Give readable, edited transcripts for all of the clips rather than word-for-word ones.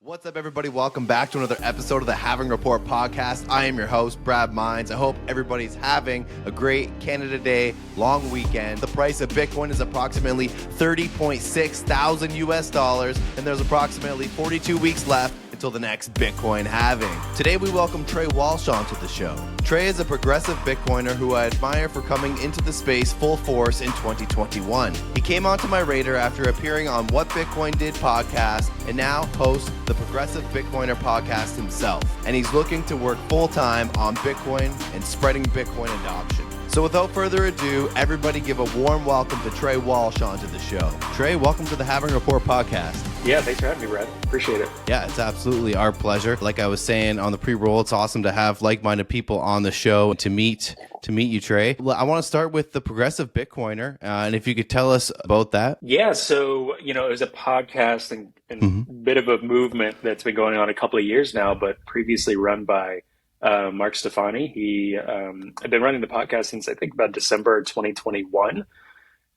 What's up, everybody? Welcome back to another episode of the Halving Report podcast. I am your host, Brad Mines. I hope everybody's having a great Canada Day long weekend. The price of Bitcoin is approximately 30.6 thousand US dollars, and there's approximately 42 weeks left until the next Bitcoin halving. Today, we welcome Trey Walsh onto the show. Trey is a progressive Bitcoiner who I admire for coming into the space full force in 2021. He came onto my radar after appearing on What Bitcoin Did podcast and now hosts the Progressive Bitcoiner podcast himself. And he's looking to work full-time on Bitcoin and spreading Bitcoin adoption. So without further ado, everybody give a warm welcome to Trey Walsh onto the show. Trey, welcome to the Halving Report podcast. Yeah, thanks for having me, Brad. Appreciate it. Yeah, it's absolutely our pleasure. Like I was saying on the pre-roll, it's awesome to have like-minded people on the show to meet you, Trey. I want to start with the Progressive Bitcoiner, and if you could tell us about that. Yeah, so, it was a podcast and bit of a movement that's been going on a couple of years now, but previously run by Mark Stefani. He I've been running the podcast since I think about December 2021.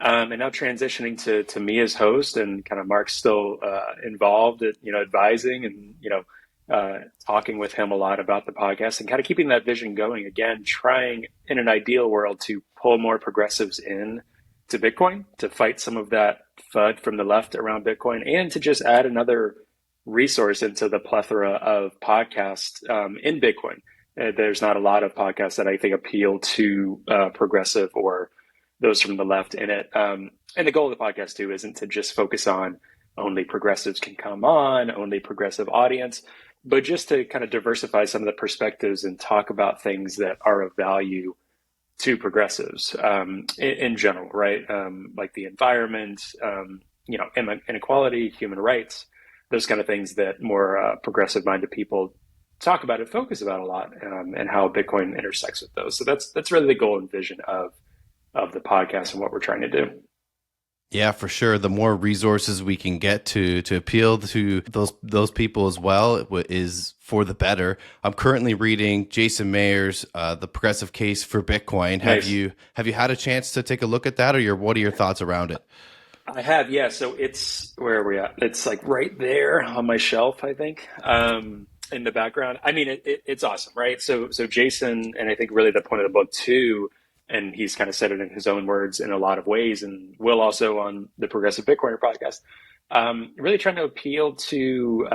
And now transitioning to me as host, and kind of Mark's still involved at, advising and, talking with him a lot about the podcast and kind of keeping that vision going. Again, trying in an ideal world to pull more progressives in to Bitcoin, to fight some of that FUD from the left around Bitcoin, and to just add another resource into the plethora of podcasts in Bitcoin. There's not a lot of podcasts that I think appeal to progressive or those from the left in it. And the goal of the podcast too isn't to just focus on only progressives can come on, only progressive audience, but just to kind of diversify some of the perspectives and talk about things that are of value to progressives in general, right? Like the environment, inequality, human rights, those kind of things that more progressive-minded people talk about and focus about a lot, and how Bitcoin intersects with those. So that's really the goal and vision of the podcast and what we're trying to do. Yeah, for sure. The more resources we can get to appeal to those people as well is for the better. I'm currently reading Jason Mayer's The Progressive Case for Bitcoin. Nice. Have you had a chance to take a look at that, or what are your thoughts around it? I have, yeah. So where are we at? It's like right there on my shelf, I think, in the background. I mean, it's awesome, right? So Jason, and I think really the point of the book too, and he's kind of said it in his own words in a lot of ways, and Will also on the Progressive Bitcoiner podcast, really trying to appeal to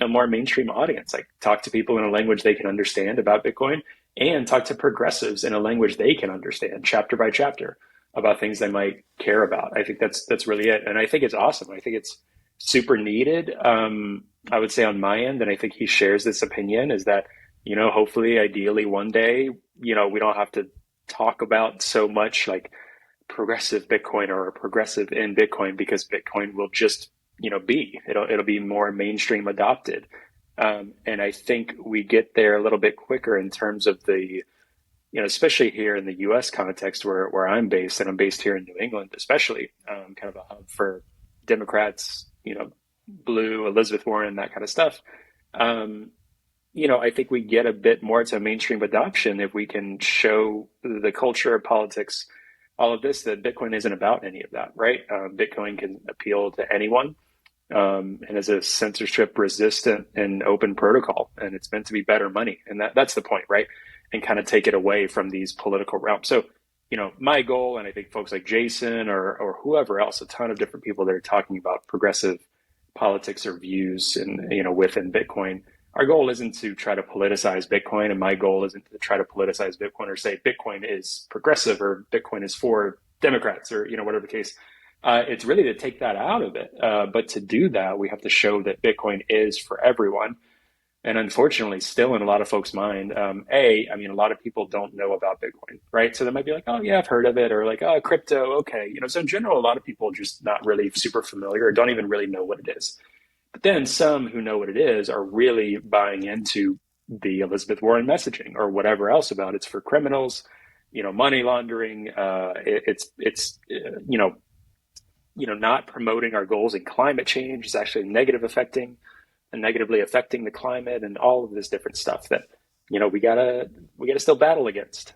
a more mainstream audience, like talk to people in a language they can understand about Bitcoin, and talk to progressives in a language they can understand, chapter by chapter, about things they might care about. I think that's really it. And I think it's awesome. I think it's super needed. I would say on my end, and I think he shares this opinion, is that, hopefully, ideally one day, we don't have to talk about so much like progressive Bitcoin or progressive in Bitcoin, because Bitcoin will just, it'll be more mainstream adopted. And I think we get there a little bit quicker in terms of the, especially here in the US context where I'm based, and I'm based here in New England, especially, kind of a hub for Democrats, blue, Elizabeth Warren, that kind of stuff. I think we get a bit more to mainstream adoption if we can show the culture, politics, all of this, that Bitcoin isn't about any of that, right? Bitcoin can appeal to anyone, and is a censorship resistant and open protocol, and it's meant to be better money. And that's the point, right? And kind of take it away from these political realms. So, my goal, and I think folks like Jason or whoever else, a ton of different people that are talking about progressive politics or views and, within Bitcoin, our goal isn't to try to politicize Bitcoin, and my goal isn't to try to politicize Bitcoin or say Bitcoin is progressive or Bitcoin is for Democrats or, whatever the case. It's really to take that out of it. But to do that, we have to show that Bitcoin is for everyone. And unfortunately, still in a lot of folks' mind, a lot of people don't know about Bitcoin, right? So they might be like, oh yeah, I've heard of it, or like, oh, crypto, okay. So in general, a lot of people just not really super familiar or don't even really know what it is. But then some who know what it is are really buying into the Elizabeth Warren messaging or whatever else about it's for criminals, money laundering. It's not promoting our goals in climate change. It's actually negatively affecting the climate and all of this different stuff that, we gotta still battle against.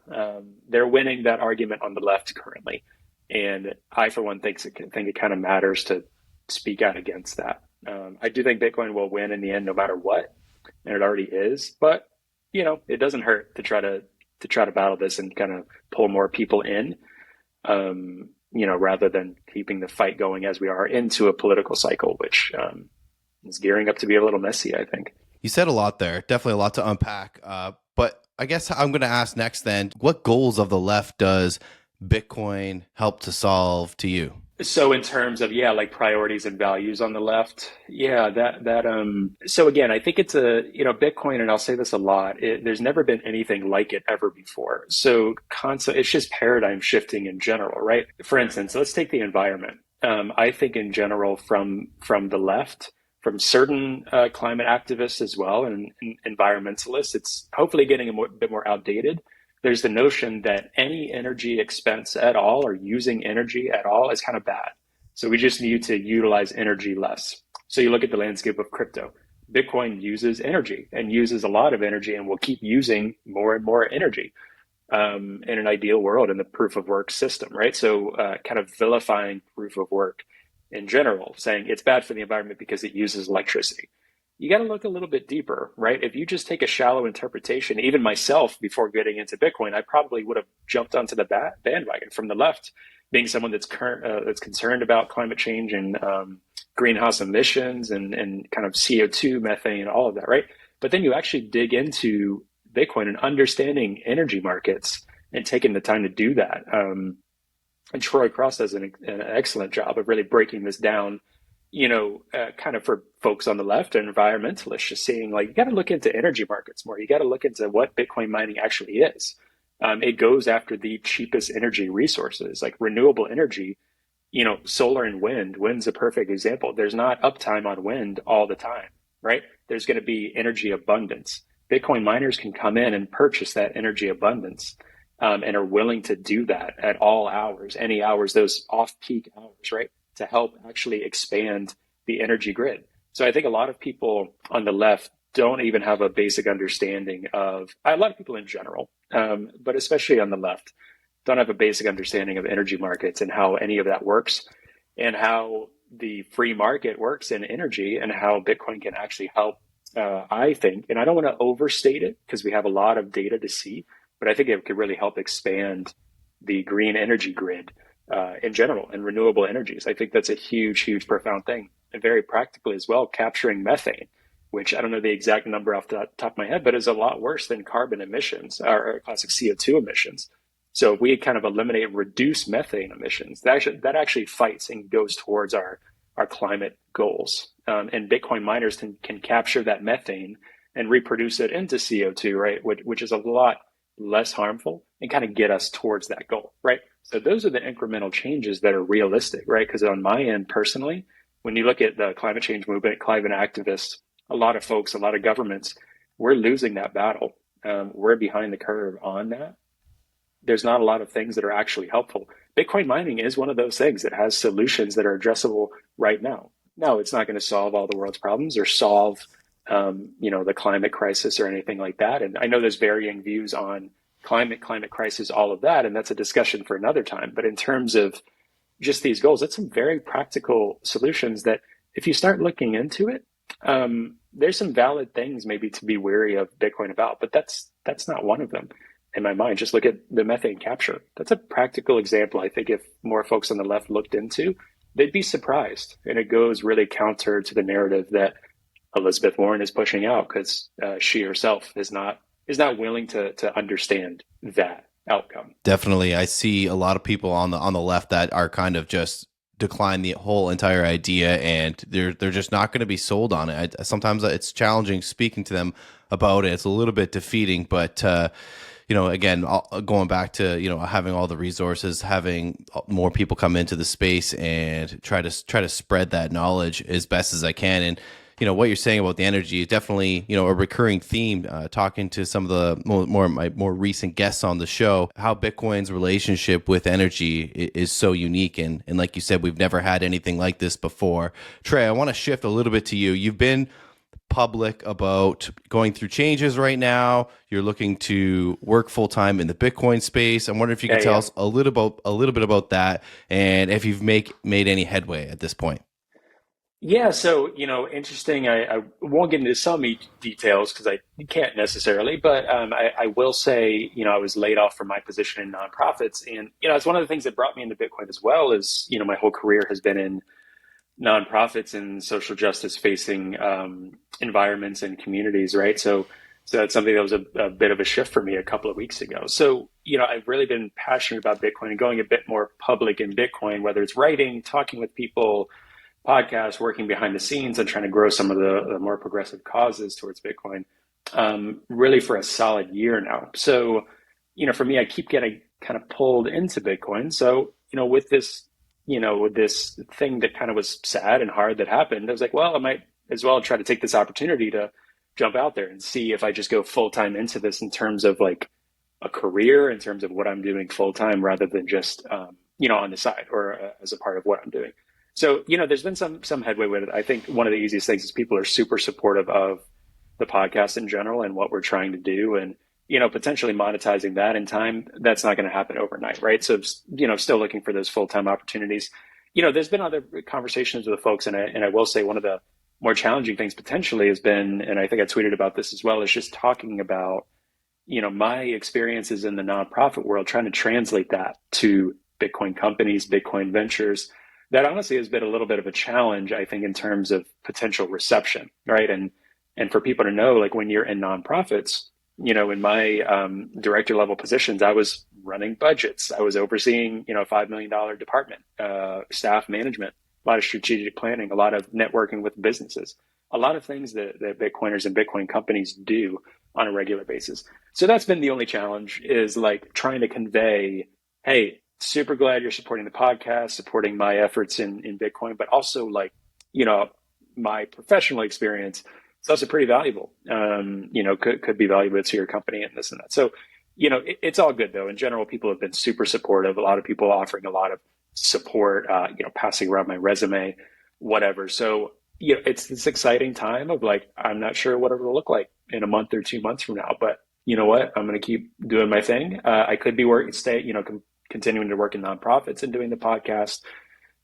They're winning that argument on the left currently. And I, for one, think it kind of matters to speak out against that. I do think Bitcoin will win in the end, no matter what, and it already is. But it doesn't hurt to try to battle this and kind of pull more people in, rather than keeping the fight going as we are into a political cycle, which is gearing up to be a little messy, I think. You said a lot there, definitely a lot to unpack. But I guess I'm going to ask next then, what goals of the left does Bitcoin help to solve to you? So in terms of, like priorities and values on the left, so again, I think it's Bitcoin, and I'll say this a lot, there's never been anything like it ever before. So it's just paradigm shifting in general, right? For instance, let's take the environment. I think in general from the left, from certain climate activists as well, and environmentalists, it's hopefully getting a bit more outdated. There's the notion that any energy expense at all or using energy at all is kind of bad. So we just need to utilize energy less. So you look at the landscape of crypto. Bitcoin uses energy and uses a lot of energy and will keep using more and more energy in an ideal world in the proof of work system, right? So kind of vilifying proof of work in general, saying it's bad for the environment because it uses electricity. You got to look a little bit deeper, right? If you just take a shallow interpretation, even myself, before getting into Bitcoin, I probably would have jumped onto the bandwagon from the left, being someone that's concerned about climate change and greenhouse emissions and kind of CO2, methane, all of that, right? But then you actually dig into Bitcoin and understanding energy markets and taking the time to do that. And Troy Cross does an excellent job of really breaking this down, kind of for folks on the left and environmentalists, just saying like, you got to look into energy markets more. You got to look into what Bitcoin mining actually is. It goes after the cheapest energy resources, like renewable energy, solar and wind. Wind's a perfect example. There's not uptime on wind all the time, right? There's going to be energy abundance. Bitcoin miners can come in and purchase that energy abundance, and are willing to do that at all hours, any hours, those off-peak hours, right? To help actually expand the energy grid. So I think a lot of people on the left don't even have a basic understanding of, a lot of people in general, but especially on the left, don't have a basic understanding of energy markets and how any of that works and how the free market works in energy and how Bitcoin can actually help, I think, and I don't want to overstate it because we have a lot of data to see, but I think it could really help expand the green energy grid in general and renewable energies. I think that's a huge, profound thing. And very practically as well, capturing methane, which I don't know the exact number off the top of my head, but is a lot worse than carbon emissions or classic CO2 emissions. So if we kind of eliminate, reduce methane emissions, that actually fights and goes towards our climate goals. And Bitcoin miners can capture that methane and reproduce it into CO2, right? Which is a lot less harmful and kind of get us towards that goal, right? So those are the incremental changes that are realistic, right? Because on my end personally, when you look at the climate change movement, climate activists, a lot of folks, a lot of governments, we're losing that battle. We're behind the curve on that. There's not a lot of things that are actually helpful. Bitcoin mining is one of those things that has solutions that are addressable right now. No, it's not going to solve all the world's problems or solve, the climate crisis or anything like that. And I know there's varying views on climate crisis, all of that, and that's a discussion for another time. But in terms of just these goals, it's some very practical solutions that if you start looking into it, there's some valid things maybe to be wary of Bitcoin about, but that's not one of them in my mind. Just look at the methane capture. That's a practical example. I think if more folks on the left looked into, they'd be surprised. And it goes really counter to the narrative that Elizabeth Warren is pushing out because she herself is not willing to understand that outcome. Definitely. I see a lot of people on the left that are kind of just decline the whole entire idea, and they're just not going to be sold on it. Sometimes it's challenging speaking to them about it. It's a little bit defeating, but again, going back to having all the resources, having more people come into the space and try to spread that knowledge as best as I can. And what you're saying about the energy is definitely, a recurring theme, talking to some of the my more recent guests on the show, how Bitcoin's relationship with energy is so unique. And like you said, we've never had anything like this before. Trey, I want to shift a little bit to you. You've been public about going through changes right now. You're looking to work full time in the Bitcoin space. I'm wondering if you could tell us a little bit about that, and if you've made any headway at this point. Yeah, so interesting. I won't get into some details because I can't necessarily, but I will say, I was laid off from my position in nonprofits, and it's one of the things that brought me into Bitcoin as well. Is my whole career has been in nonprofits and social justice facing environments and communities, right? So that's something that was a bit of a shift for me a couple of weeks ago. So I've really been passionate about Bitcoin and going a bit more public in Bitcoin, whether it's writing, talking with people, podcasts, working behind the scenes, and trying to grow some of the more progressive causes towards Bitcoin, really for a solid year now. So, for me, I keep getting kind of pulled into Bitcoin. So, with this thing that kind of was sad and hard that happened, I was like, well, I might as well try to take this opportunity to jump out there and see if I just go full time into this in terms of like a career, in terms of what I'm doing full time, rather than just, on the side or as a part of what I'm doing. So, there's been some headway with it. I think one of the easiest things is people are super supportive of the podcast in general and what we're trying to do. And, potentially monetizing that in time, that's not going to happen overnight, right? So, still looking for those full-time opportunities. There's been other conversations with the folks, and I will say one of the more challenging things potentially has been, and I think I tweeted about this as well, is just talking about, my experiences in the nonprofit world, trying to translate that to Bitcoin companies, Bitcoin ventures. That honestly has been a little bit of a challenge, I think, in terms of potential reception, right? And for people to know, like when you're in nonprofits, in my director level positions, I was running budgets, I was overseeing, a $5 million department, staff management, a lot of strategic planning, a lot of networking with businesses, a lot of things that Bitcoiners and Bitcoin companies do on a regular basis. So that's been the only challenge, is like trying to convey, hey, super glad you're supporting the podcast, supporting my efforts in Bitcoin, but also like, my professional experience is also pretty valuable. Could be valuable to your company and this and that. So, it's all good though. In general, people have been super supportive. A lot of people offering a lot of support, passing around my resume, whatever. So, it's this exciting time of like, I'm not sure what it'll look like in a month or 2 months from now, but you know what? I'm going to keep doing my thing. I could be continuing to work in nonprofits and doing the podcast,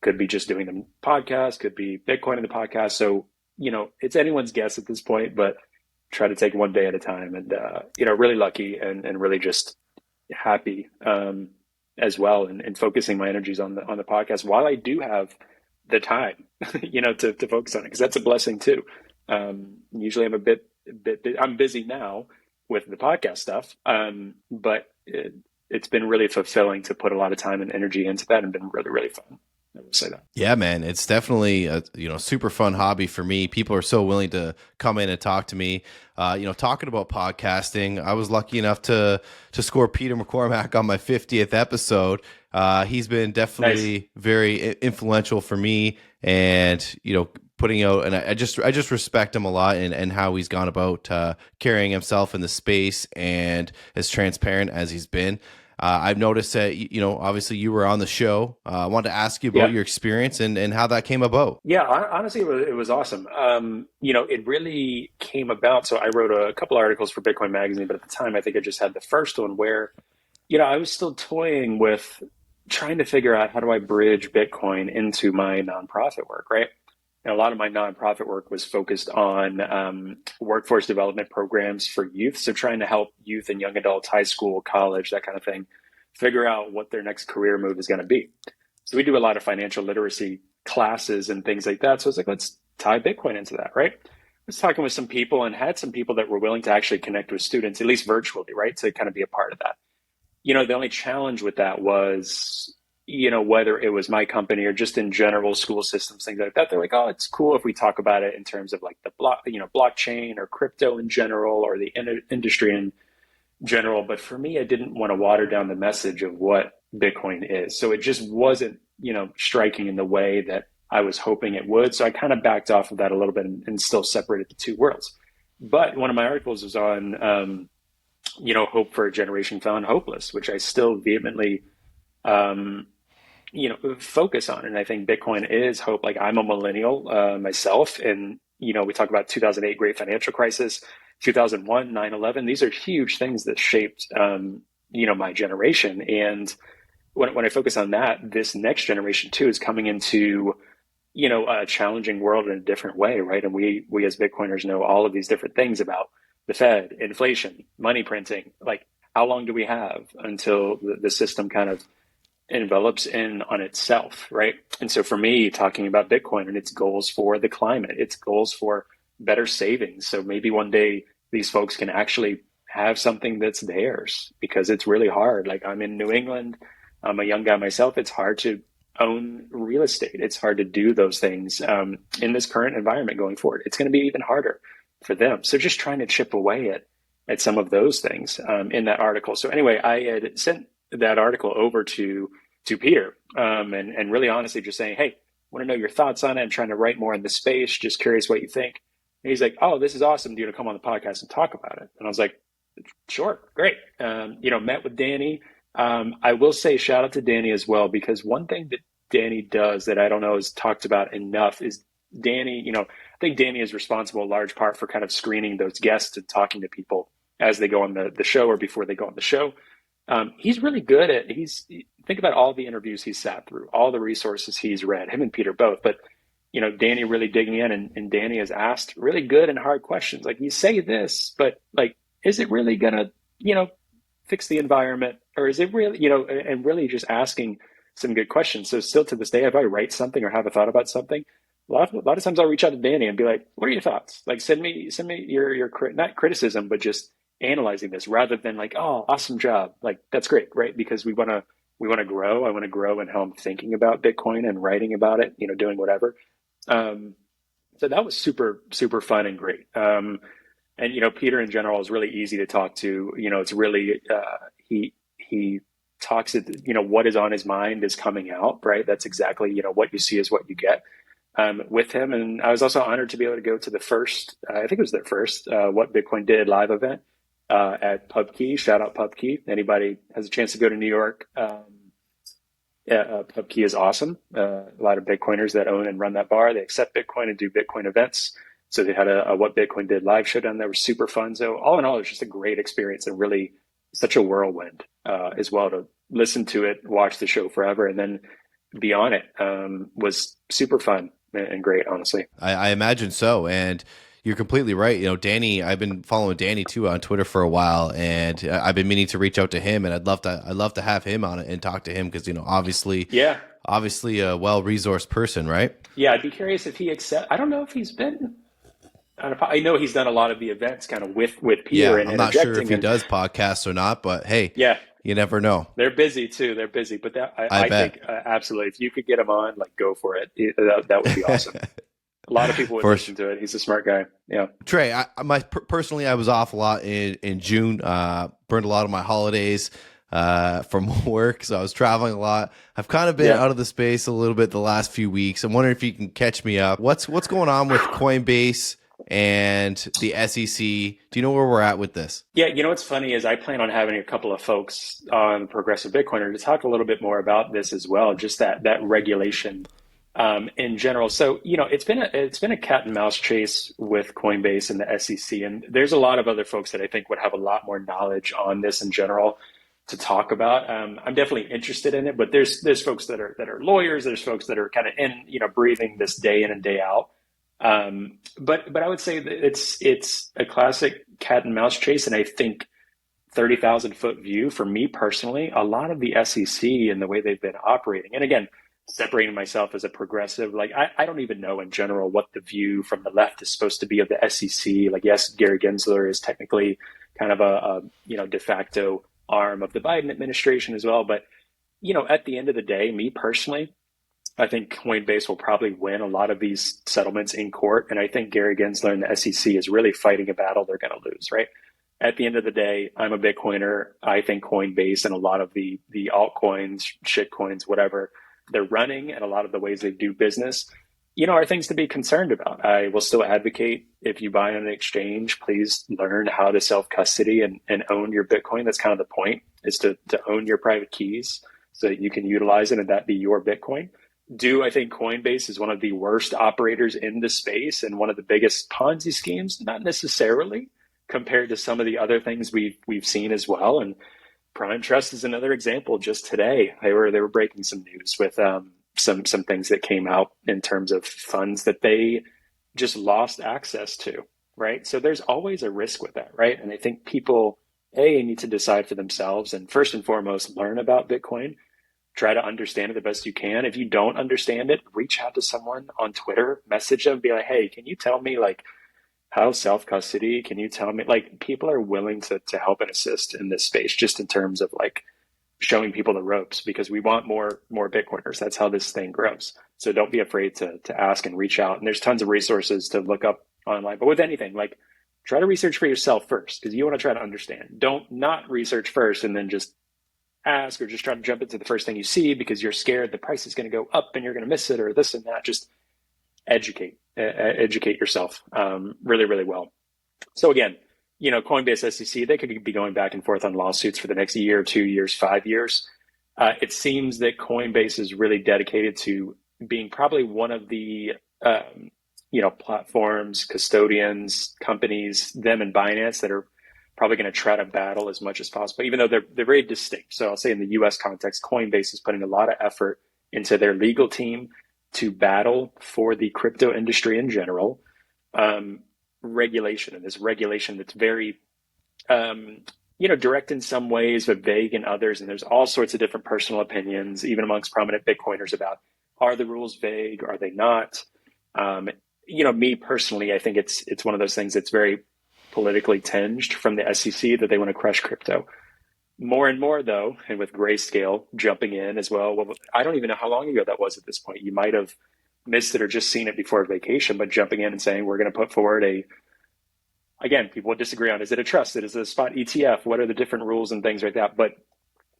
could be just doing the podcast, could be Bitcoin in the podcast. So, it's anyone's guess at this point, but try to take one day at a time, and, really lucky and really just happy, as well. And focusing my energies on the podcast while I do have the time, to focus on it. 'Cause that's a blessing too. Usually I'm I'm busy now with the podcast stuff. But it's been really fulfilling to put a lot of time and energy into that, and been really, really fun. I will say that. Yeah, man, it's definitely a super fun hobby for me. People are so willing to come in and talk to me. Talking about podcasting, I was lucky enough to score Peter McCormack on my 50th episode. He's been definitely very influential for me, and putting out, and I just respect him a lot, and how he's gone about carrying himself in the space, and as transparent as he's been. I've noticed that, obviously you were on the show. I wanted to ask you about your experience and how that came about. Yeah, honestly, it was awesome. It really came about. So I wrote a couple articles for Bitcoin Magazine, but at the time, I think I just had the first one where, I was still toying with trying to figure out how do I bridge Bitcoin into my nonprofit work, right? And a lot of my nonprofit work was focused on workforce development programs for youth. So trying to help youth and young adults, high school, college, that kind of thing, figure out what their next career move is going to be. So we do a lot of financial literacy classes and things like that. So it's like, let's tie Bitcoin into that, right? I was talking with some people and had some people that were willing to actually connect with students, at least virtually, right? To kind of be a part of that. The only challenge with that was, whether it was my company or just in general school systems, things like that, they're like, oh, it's cool if we talk about it in terms of like the blockchain or crypto in general, or the industry in general. But for me, I didn't want to water down the message of what Bitcoin is. So it just wasn't, striking in the way that I was hoping it would. So I kind of backed off of that a little bit and still separated the two worlds. But one of my articles was on, hope for a generation found hopeless, which I still vehemently, focus on. And I think Bitcoin is hope. Like, I'm a millennial myself, and we talk about 2008 great financial crisis, 2001 9/11. These are huge things that shaped my generation. And when I focus on that, this next generation too is coming into a challenging world in a different way, right? And we as Bitcoiners know all of these different things about the Fed, inflation, money printing. Like, how long do we have until the system kind of envelops in on itself, right? And so for me, talking about Bitcoin and its goals for the climate, its goals for better savings. So maybe one day these folks can actually have something that's theirs, because it's really hard. Like, I'm in New England, I'm a young guy myself. It's hard to own real estate. It's hard to do those things in this current environment going forward. It's going to be even harder for them. So just trying to chip away at some of those things in that article. So anyway, I had sent that article over to Peter and really honestly just saying, hey, want to know your thoughts on it. I'm trying to write more in the space. Just curious what you think. And he's like, oh, this is awesome. Do you want to come on the podcast and talk about it? And I was like, sure, great. Met with Danny. I will say shout out to Danny as well, because one thing that Danny does that I don't know is talked about enough is Danny, I think Danny is responsible in large part for kind of screening those guests and talking to people as they go on the show or before they go on the show. He's really good at, think about all the interviews he's sat through, all the resources he's read, him and Peter both, but Danny really digging in, and Danny has asked really good and hard questions. Like, you say this, but like, is it really gonna, fix the environment, or is it really, and really just asking some good questions. So still to this day, if I write something or have a thought about something, a lot of times I'll reach out to Danny and be like, what are your thoughts? Like, send me your not criticism, but just analyzing this, rather than like, oh, awesome job. Like, that's great, right? Because we want to grow. I want to grow in how I'm thinking about Bitcoin and writing about it, doing whatever. So that was super, super fun and great. And, Peter in general is really easy to talk to. It's really, he talks it, what is on his mind is coming out, right? That's exactly, what you see is what you get with him. And I was also honored to be able to go to the first, I think it was their first, What Bitcoin Did live event at PubKey. Shout out PubKey. Anybody has a chance to go to New York, PubKey is awesome. A lot of Bitcoiners that own and run that bar, they accept Bitcoin and do Bitcoin events. So they had a What Bitcoin Did live show down there. It was super fun. So all in all, it was just a great experience and really such a whirlwind as well, to listen to it, watch the show forever, and then be on it was super fun and great, honestly. I imagine so. And you're completely right. Danny, I've been following Danny too on Twitter for a while, and I've been meaning to reach out to him, and I'd love to have him on it and talk to him, because obviously a well-resourced person, right? Yeah, I'd be curious if he accepts. I don't know if he's been. I know he's done a lot of the events kind of with Peter. Yeah, I'm not sure if he does podcasts or not, but hey, yeah, you never know. They're busy too. They're busy, but I think absolutely, if you could get him on, like, go for it. That would be awesome. A lot of people would listen to it. He's a smart guy. Yeah. Trey, personally, I was off a lot in June. Burned a lot of my holidays from work, so I was traveling a lot. I've kind of been out of the space a little bit the last few weeks. I'm wondering if you can catch me up. What's going on with Coinbase and the SEC? Do you know where we're at with this? Yeah, what's funny is I plan on having a couple of folks on Progressive Bitcoiner to talk a little bit more about this as well, just that regulation in general. So, it's been a cat and mouse chase with Coinbase and the SEC, and there's a lot of other folks that I think would have a lot more knowledge on this in general to talk about. I'm definitely interested in it, but there's folks that are lawyers, there's folks that are kind of in, breathing this day in and day out. But I would say that it's a classic cat and mouse chase, and I think 30,000 foot view for me personally, a lot of the SEC and the way they've been operating, and again, separating myself as a progressive, like I don't even know in general what the view from the left is supposed to be of the SEC. Like, yes, Gary Gensler is technically kind of a de facto arm of the Biden administration as well, but at the end of the day, me personally, I think Coinbase will probably win a lot of these settlements in court. And I think Gary Gensler and the SEC is really fighting a battle they're going to lose, right? At the end of the day, I'm a Bitcoiner. I think Coinbase and a lot of the altcoins, shitcoins, whatever they're running, and a lot of the ways they do business, are things to be concerned about. I will still advocate, if you buy on an exchange, please learn how to self-custody and own your Bitcoin. That's kind of the point, is to own your private keys so that you can utilize it and that be your Bitcoin. I think Coinbase is one of the worst operators in the space and one of the biggest Ponzi schemes? Not necessarily, compared to some of the other things we've seen as well. And Prime Trust is another example. Just today, they were breaking some news with some things that came out in terms of funds that they just lost access to, right? So there's always a risk with that, right? And I think people, need to decide for themselves and first and foremost, learn about Bitcoin, try to understand it the best you can. If you don't understand it, reach out to someone on Twitter, message them, be like, hey, can you tell me like how self-custody, can you tell me, like people are willing to help and assist in this space, just in terms of like showing people the ropes, because we want more Bitcoiners. That's how this thing grows. So don't be afraid to ask and reach out. And there's tons of resources to look up online. But with anything, like try to research for yourself first, because you want to try to understand. Don't not research first and then just ask, or just try to jump into the first thing you see because you're scared the price is going to go up and you're going to miss it or this and that. Just educate yourself really, really well. So again, Coinbase, SEC, they could be going back and forth on lawsuits for the next year, 2 years, 5 years. It seems that Coinbase is really dedicated to being probably one of the, platforms, custodians, companies, them and Binance, that are probably going to try to battle as much as possible, even though they're very distinct. So I'll say in the US context, Coinbase is putting a lot of effort into their legal team to battle for the crypto industry in general. Regulation, and this regulation that's very direct in some ways but vague in others, and there's all sorts of different personal opinions even amongst prominent Bitcoiners about, are the rules vague, are they not? Me personally, I think it's one of those things that's very politically tinged from the SEC, that they want to crush crypto more and more, though, and with Grayscale jumping in as well. I don't even know how long ago that was at this point. You might have missed it or just seen it before vacation, but jumping in and saying, we're going to put forward again, people would disagree on, is it a trust? Is it a spot ETF? What are the different rules and things like that? But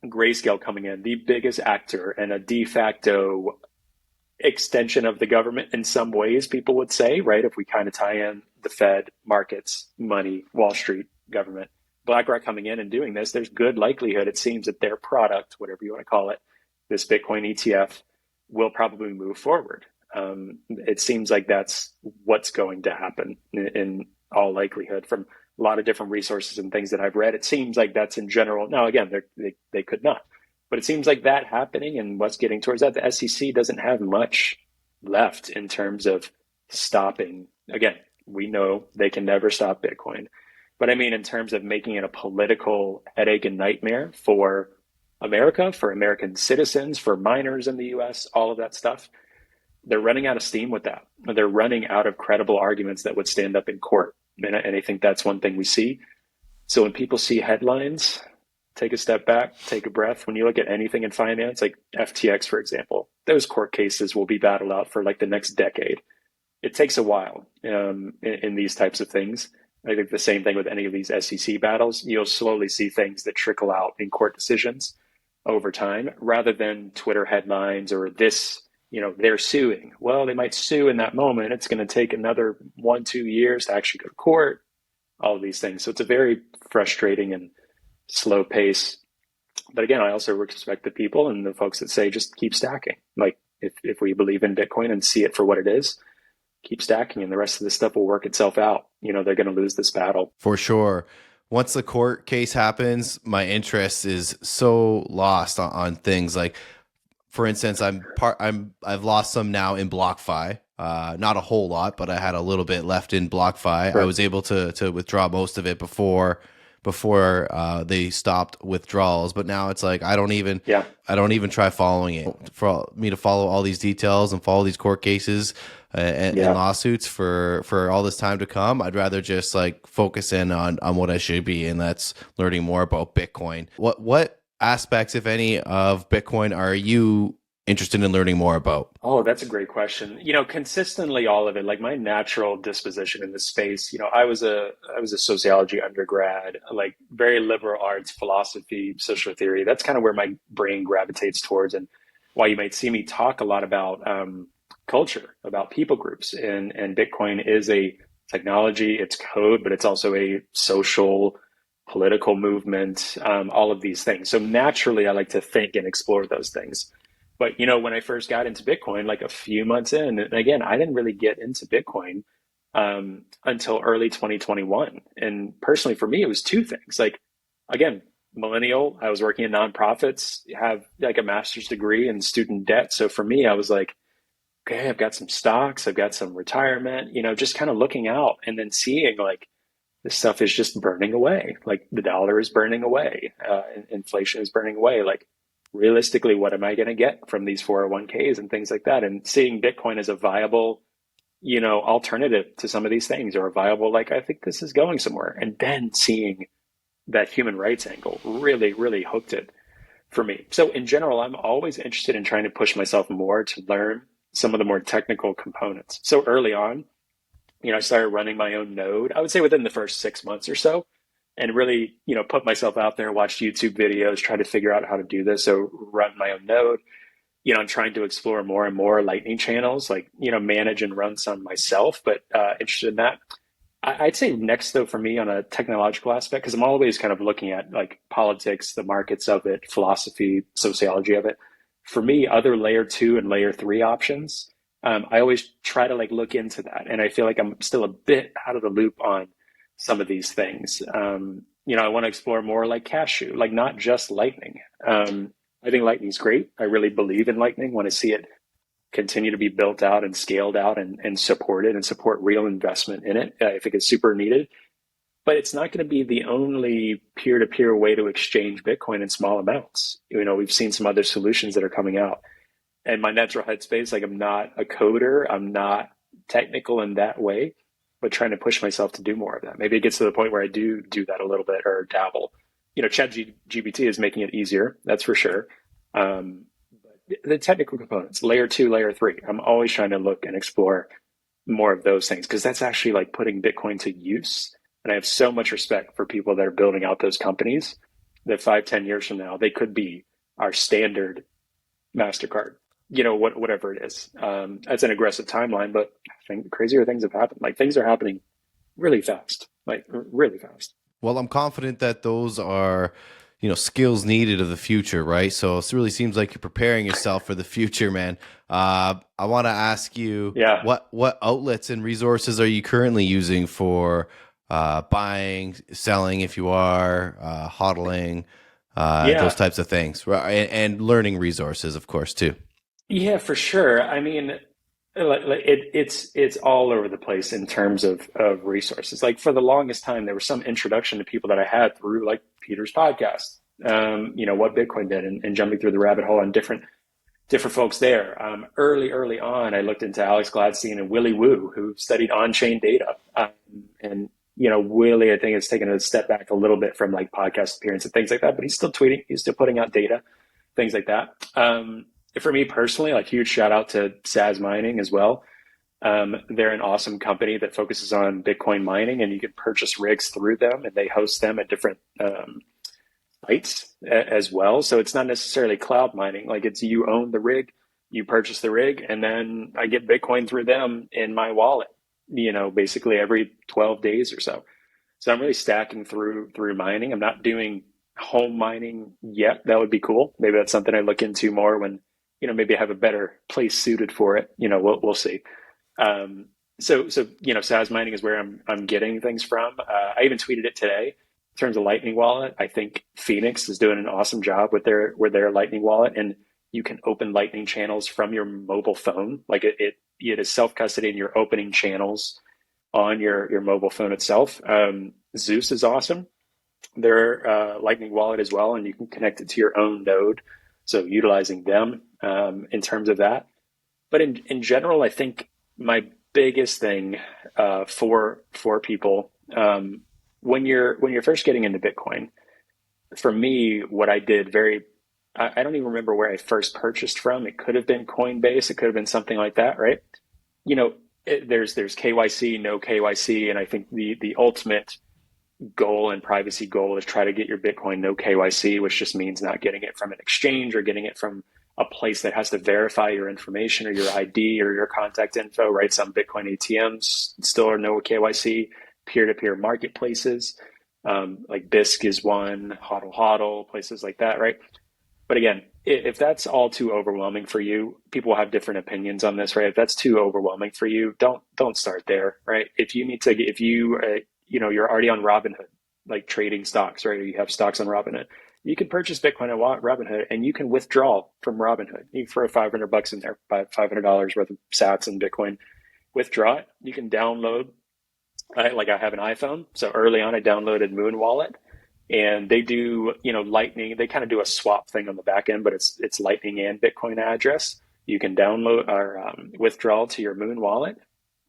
Grayscale coming in, the biggest actor and a de facto extension of the government in some ways, people would say, right? If we kind of tie in the Fed, markets, money, Wall Street, government, BlackRock coming in and doing this, there's good likelihood, it seems, that their product, whatever you want to call it, this Bitcoin ETF, will probably move forward. It seems like that's what's going to happen in all likelihood, from a lot of different resources and things that I've read. It seems like that's in general. Now, again, they could not, but it seems like that happening, and what's getting towards that. The SEC doesn't have much left in terms of stopping. Again, we know they can never stop Bitcoin, but I mean, in terms of making it a political headache and nightmare for America, for American citizens, for miners in the US, all of that stuff, they're running out of steam with that. They're running out of credible arguments that would stand up in court. And I think that's one thing we see. So when people see headlines, take a step back, take a breath. When you look at anything in finance, like FTX, for example, those court cases will be battled out for like the next decade. It takes a while in these types of things. I think the same thing with any of these SEC battles. You'll slowly see things that trickle out in court decisions over time, rather than Twitter headlines or this, they're suing. Well, they might sue in that moment. It's going to take another 1-2 years to actually go to court, all of these things. So it's a very frustrating and slow pace. But again, I also respect the people and the folks that say, just keep stacking. Like if we believe in Bitcoin and see it for what it is, keep stacking, and the rest of this stuff will work itself out. They're going to lose this battle. For sure. Once the court case happens, my interest is so lost on things like, for instance, I've lost some now in BlockFi. Not a whole lot, but I had a little bit left in BlockFi. Sure. I was able to withdraw most of it before they stopped withdrawals, but now it's like I don't even try following it. For me to follow all these details and follow these court cases and lawsuits for all this time to come, I'd rather just like focus in on what I should be, and that's learning more about Bitcoin. What aspects, if any, of Bitcoin are you interested in learning more about? Oh, that's a great question. Consistently all of it, like my natural disposition in this space, I was a sociology undergrad, like very liberal arts, philosophy, social theory. That's kind of where my brain gravitates towards, and why you might see me talk a lot about culture, about people groups. And Bitcoin is a technology, it's code, but it's also a social, political movement, all of these things. So naturally, I like to think and explore those things. But, when I first got into Bitcoin, like a few months in, and again, I didn't really get into Bitcoin until early 2021. And personally, for me, it was two things. Like, again, millennial. I was working in nonprofits, have like a master's degree in student debt. So for me, I was like, okay, I've got some stocks, I've got some retirement, just kind of looking out and then seeing like this stuff is just burning away. Like the dollar is burning away, inflation is burning away. Like realistically, what am I going to get from these 401ks and things like that? And seeing Bitcoin as a viable, alternative to some of these things, or a viable, like, I think this is going somewhere. And then seeing that human rights angle really, really hooked it for me. So in general, I'm always interested in trying to push myself more to learn some of the more technical components. So early on, I started running my own node, I would say within the first 6 months or so, and really, put myself out there, watched YouTube videos, try to figure out how to do this. So run my own node. I'm trying to explore more and more Lightning channels, like, manage and run some myself, but interested in that. I'd say next, though, for me on a technological aspect, because I'm always kind of looking at like politics, the markets of it, philosophy, sociology of it. For me, other layer 2 and layer 3 options, I always try to like look into that. And I feel like I'm still a bit out of the loop on some of these things. I want to explore more like Cashew, like not just Lightning. I think Lightning's great. I really believe in Lightning, want to see it continue to be built out and scaled out and supported and support real investment in it. I think it's super needed, but it's not going to be the only peer-to-peer way to exchange Bitcoin in small amounts. We've seen some other solutions that are coming out, and my natural headspace, like I'm not a coder, I'm not technical in that way, but trying to push myself to do more of that. Maybe it gets to the point where I do that a little bit or dabble. ChatGPT is making it easier, that's for sure. The technical components, layer 2, layer 3, I'm always trying to look and explore more of those things, because that's actually like putting Bitcoin to use. And I have so much respect for people that are building out those companies that 5-10 years from now, they could be our standard MasterCard, whatever it is. That's an aggressive timeline, but I think crazier things have happened. Like things are happening really fast, like really fast. Well, I'm confident that those are, skills needed of the future, right? So it really seems like you're preparing yourself for the future, man. I want to ask you, what outlets and resources are you currently using for buying, selling, if you are, hodling, those types of things, right? And learning resources, of course, too. Yeah, for sure. I mean, it's all over the place in terms of resources. Like for the longest time, there was some introduction to people that I had through like Peter's podcast, what Bitcoin did, and jumping through the rabbit hole on different folks there. Early on, I looked into Alex Gladstein and Willy Woo, who studied on-chain data. And Willy, I think, has taken a step back a little bit from like podcast appearance and things like that, but he's still tweeting, he's still putting out data, things like that. For me personally, like huge shout out to Saz Mining as well. They're an awesome company that focuses on Bitcoin mining, and you can purchase rigs through them, and they host them at different sites as well. So it's not necessarily cloud mining. Like it's you own the rig, you purchase the rig, and then I get Bitcoin through them in my wallet, basically every 12 days or so. So I'm really stacking through mining. I'm not doing home mining yet. That would be cool. Maybe that's something I look into more when, maybe I have a better place suited for it. We'll see. So Saz Mining is where I'm getting things from. I even tweeted it today. In terms of Lightning Wallet, I think Phoenix is doing an awesome job with their Lightning Wallet, and you can open Lightning channels from your mobile phone. Like it is self-custody, and you're opening channels on your mobile phone itself. Zeus is awesome. Their Lightning Wallet as well, and you can connect it to your own node. So utilizing them in terms of that. But in general, I think my biggest thing for people when you're first getting into Bitcoin, for me, what I did I don't even remember where I first purchased from. It could have been Coinbase. It could have been something like that, right? There's KYC, no KYC, and I think the ultimate goal and privacy goal is try to get your Bitcoin no KYC, which just means not getting it from an exchange or getting it from a place that has to verify your information or your ID or your contact info, right? Some Bitcoin ATMs still are no KYC, peer-to-peer marketplaces, like Bisq is one, HODL, places like that, right? But again, if that's all too overwhelming for you, people have different opinions on this, right? If that's too overwhelming for you, don't start there, right? If you're already on Robinhood, like trading stocks, right? Or you have stocks on Robinhood. You can purchase Bitcoin on Robinhood, and you can withdraw from Robinhood. You throw $500 in there, buy $500 worth of Sats and Bitcoin, withdraw it. You can download. I have an iPhone, so early on I downloaded Moon Wallet, and they do Lightning. They kind of do a swap thing on the back end, but it's Lightning and Bitcoin address. You can download or withdraw to your Moon Wallet.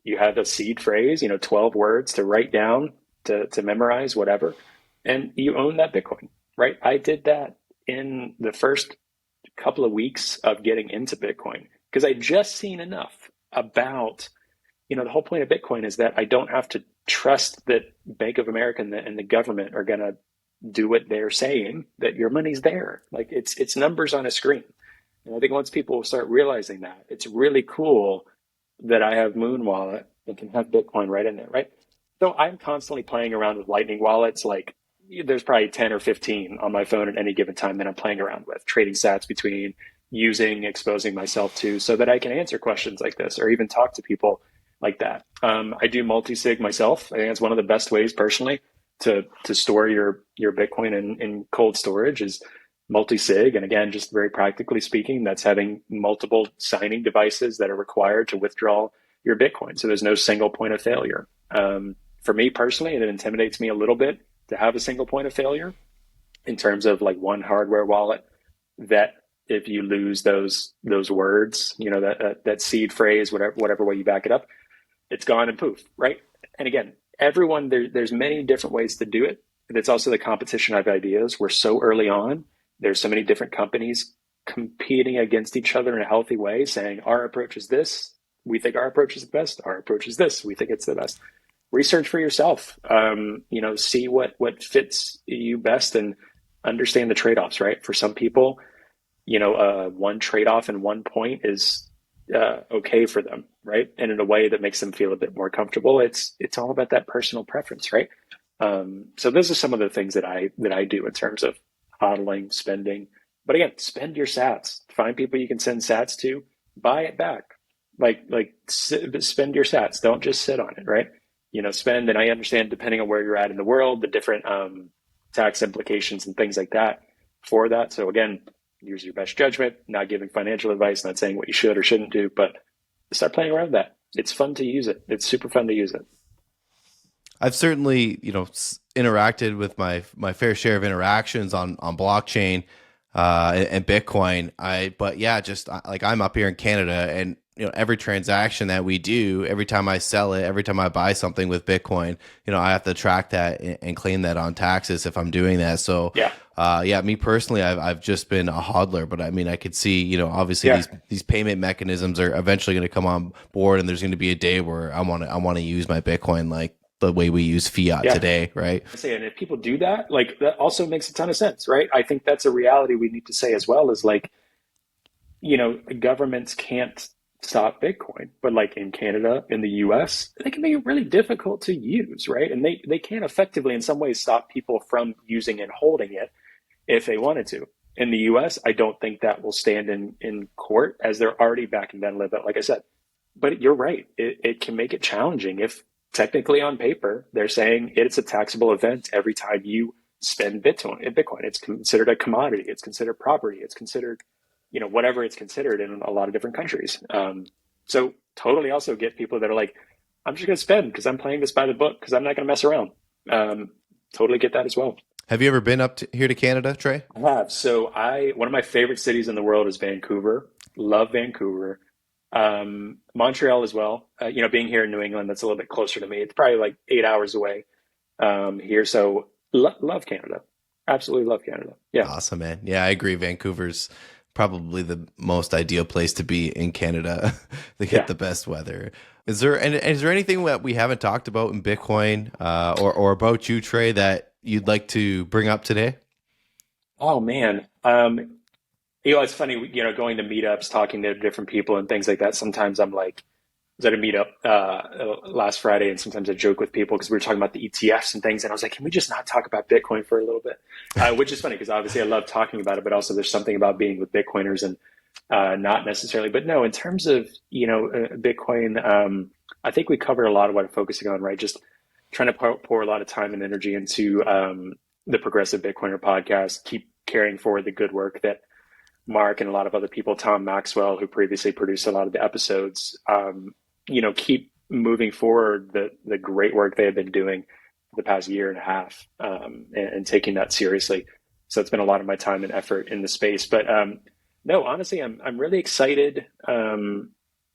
You have a seed phrase, 12 words to write down, to memorize, whatever, and you own that Bitcoin, right? I did that in the first couple of weeks of getting into Bitcoin because I just seen enough about, the whole point of Bitcoin is that I don't have to trust that Bank of America and the government are going to do what they're saying, that your money's there. Like it's numbers on a screen. And I think once people start realizing that, it's really cool that I have Moon Wallet and can have Bitcoin right in there, right? So I'm constantly playing around with Lightning wallets. Like there's probably 10 or 15 on my phone at any given time that I'm playing around with, trading sats between, using, exposing myself to, so that I can answer questions like this or even talk to people like that. I do multi-sig myself. I think it's one of the best ways personally to store your Bitcoin in cold storage is multi-sig. And again, just very practically speaking, that's having multiple signing devices that are required to withdraw your Bitcoin. So there's no single point of failure. For me personally, it intimidates me a little bit to have a single point of failure in terms of like one hardware wallet that if you lose those words, that seed phrase, whatever way you back it up, it's gone and poof, right? And again, everyone, there's many different ways to do it. But it's also the competition of ideas. We're so early on. There's so many different companies competing against each other in a healthy way, saying our approach is this. We think our approach is the best. Our approach is this. We think it's the best. Research for yourself. See what fits you best and understand the trade-offs, right? For some people, one trade-off in one point is okay for them, right? And in a way that makes them feel a bit more comfortable. It's all about that personal preference, right? So those are some of the things that I do in terms of hodling, spending. But again, spend your sats. Find people you can send sats to. Buy it back. Spend your sats. Don't just sit on it, right? Spend. And I understand depending on where you're at in the world, the different tax implications and things like that for that. So again, use your best judgment, not giving financial advice, not saying what you should or shouldn't do, but start playing around with that. It's fun to use it. It's super fun to use it. I've certainly, interacted with my fair share of interactions on blockchain and Bitcoin. I'm up here in Canada, and every transaction that we do, every time I sell it, every time I buy something with Bitcoin, I have to track that and claim that on taxes if I'm doing that. So me personally, I've just been a hodler, but I mean, I could see, obviously these payment mechanisms are eventually going to come on board, and there's going to be a day where I want to use my Bitcoin like the way we use fiat today, right? And if people do that, like that also makes a ton of sense, right? I think that's a reality we need to say as well, is like, governments can't stop Bitcoin, but like in Canada, in the US, they can be really difficult to use, right? And they can effectively in some ways stop people from using and holding it if they wanted to. In the US, I don't think that will stand in court, as they're already backing down a little bit, like I said. But you're right. It can make it challenging if technically on paper, they're saying it's a taxable event every time you spend Bitcoin. It's considered a commodity. It's considered property. It's considered, whatever it's considered in a lot of different countries. So totally also get people that are like, I'm just going to spend because I'm playing this by the book because I'm not going to mess around. Totally get that as well. Have you ever been up here to Canada, Trey? I have. So one of my favorite cities in the world is Vancouver. Love Vancouver. Montreal as well. Being here in New England, that's a little bit closer to me. It's probably like 8 hours away here. So love Canada. Absolutely love Canada. Yeah. Awesome, man. Yeah, I agree. Vancouver's probably the most ideal place to be in Canada to get the best weather. Is there anything that we haven't talked about in Bitcoin or about you, Trey, that you'd like to bring up today? Oh, man. It's funny, going to meetups, talking to different people and things like that. Sometimes I'm like, I was at a meetup last Friday, and sometimes I joke with people because we were talking about the ETFs and things. And I was like, can we just not talk about Bitcoin for a little bit? Which is funny because obviously I love talking about it, but also there's something about being with Bitcoiners and not necessarily. But no, in terms of, Bitcoin, I think we covered a lot of what I'm focusing on, right? Just trying to pour a lot of time and energy into the Progressive Bitcoiner podcast, keep carrying forward the good work that Mark and a lot of other people, Tom Maxwell, who previously produced a lot of the episodes, keep moving forward the great work they have been doing the past year and a half, and taking that seriously. So it's been a lot of my time and effort in the space. But no, honestly, I'm really excited, for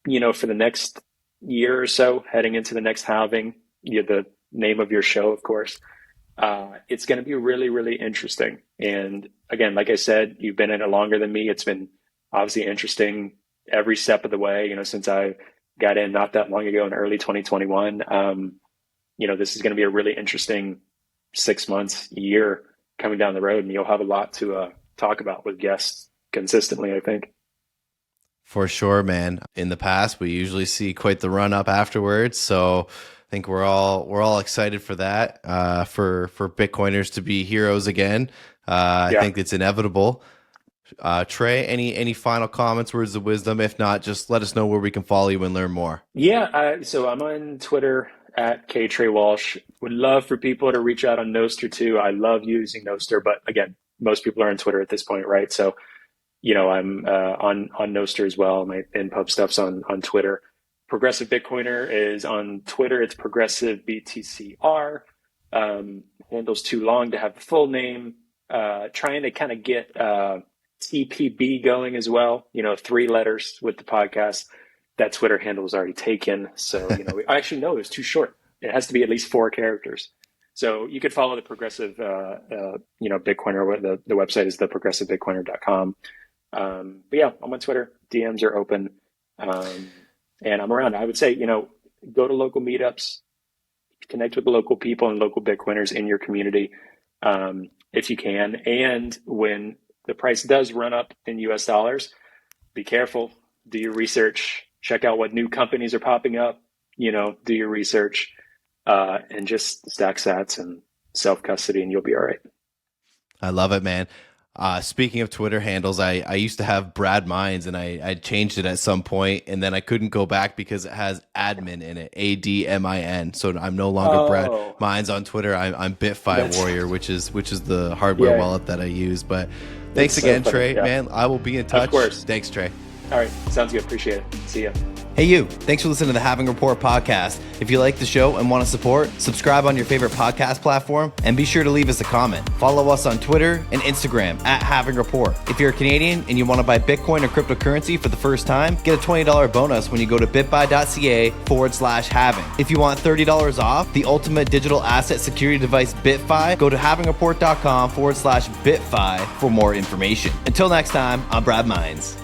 the next year or so, heading into the next halving. The name of your show, of course. It's going to be really, really interesting. And again, like I said, you've been in it longer than me. It's been obviously interesting every step of the way, since I got in not that long ago in early 2021. This is going to be a really interesting 6 months, year coming down the road, and you'll have a lot to talk about with guests consistently, I think. For sure, man. In the past, we usually see quite the run up afterwards. So I think we're all excited for that, for Bitcoiners to be heroes again. I think it's inevitable. Trey, any final comments, words of wisdom? If not, just let us know where we can follow you and learn more. Yeah, so I'm on Twitter at Trey Walsh. Would love for people to reach out on Nostr too. I love using Nostr, but again, most people are on Twitter at this point, right? So, I'm on Nostr as well. My InPub stuff's on Twitter. Progressive Bitcoiner is on Twitter. It's Progressive BTCR. Handle's too long to have the full name. Trying to kind of get TPB going as well. 3 letters with the podcast. That Twitter handle is already taken. So, I actually know it's too short. It has to be at least 4 characters. So you could follow the Progressive, Bitcoiner. The website is theprogressivebitcoiner.com. But yeah, I'm on Twitter. DMs are open. And I'm around. I would say, go to local meetups, connect with the local people and local Bitcoiners in your community, if you can. And when the price does run up in US dollars, be careful, do your research, check out what new companies are popping up, do your research, and just stack sats and self-custody, and you'll be all right. I love it, man. Speaking of Twitter handles, I used to have Brad Mines, and I changed it at some point, and then I couldn't go back because it has admin in it, ADMIN. So I'm no longer Brad Mines on Twitter. I'm BitFi Warrior, which is the hardware wallet that I use. But thanks again, Trey. Yeah. Man, I will be in touch. Of course. Thanks, Trey. All right. Sounds good. Appreciate it. See ya. Hey you, thanks for listening to the Halving Report podcast. If you like the show and want to support, subscribe on your favorite podcast platform and be sure to leave us a comment. Follow us on Twitter and Instagram at Halving Report. If you're a Canadian and you want to buy Bitcoin or cryptocurrency for the first time, get a $20 bonus when you go to bitbuy.ca/halving. If you want $30 off the ultimate digital asset security device BitFi, go to halvingreport.com/bitfi for more information. Until next time, I'm Brad Mines.